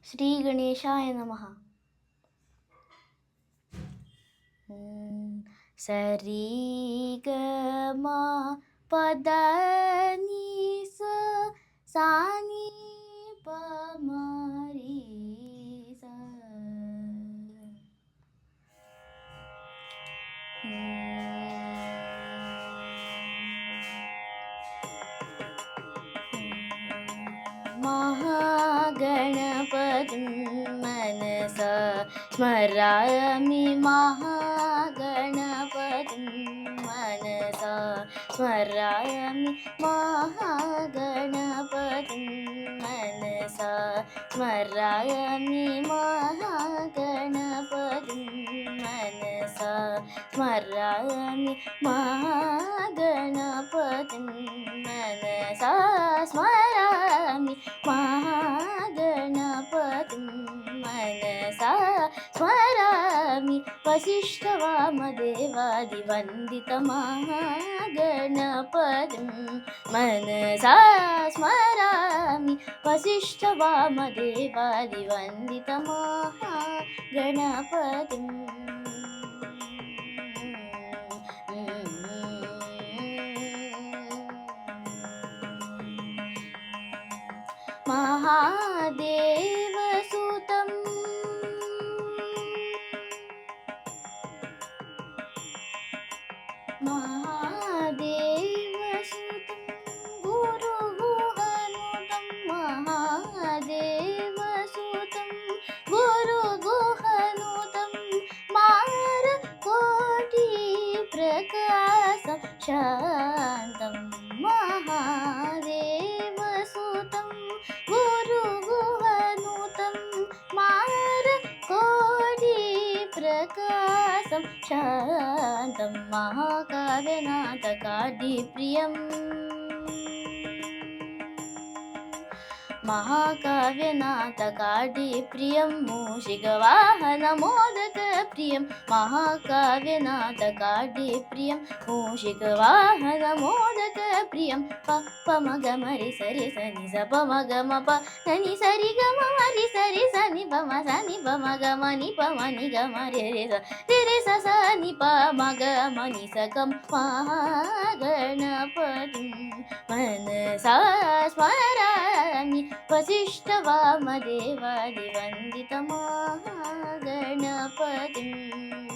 ಶ್ರೀ ಗಣೇಶಾಯ ನಮಃ. ಸರಿ ಗ ಮ ಪದ ನಿ ಸ ಸಾ ನಿ ಪ ಮ ರಿ ಸ. महागणपतिं मनसा स्मरामि, महागणपतिं मनसा स्मरामि, महागणपतिं मनसा स्मरामि, महागणपतिं मनसा स्मरामि, महागणपतिं मनसा स्मरामि, महागणपतिं मनसा स्मरामि, वसिष्ठवामदेवादिवन्दितमहागणपतिं मनसा स्मरामि, वसिष्ठवामदेवादिवन्दितमहागणपतिं. महादेवसुतं गुरुगुहनुतं, महादेवसुतं गुरुगुहनुतं, मारकोटिप्रकाशं शान्तं, महादेवसुतं गुरुगुहनुतं, मारकोटिप्रकाशं शान्तं, महाकाव्यनाथकादिप्रियम्, महाकाव्यनाथकादिप्रियं, मूषिकवाहनमोदकप्रियं, महाकाव्यनाथकादिप्रियं, मूषिकवाहनमोदकप्रियं, प प म ग म रि स रि स नि स प म ग म प ध नि स रि ग म म रि स नि प म स नि प म ग म नि प म नि ग म रे रे स रे रे स स नि प म ग म नि स ग म. महागणपतिं मनसा स्मरामि, वसिष्ठवामदेवादिवन्दितमहागणपतिम्.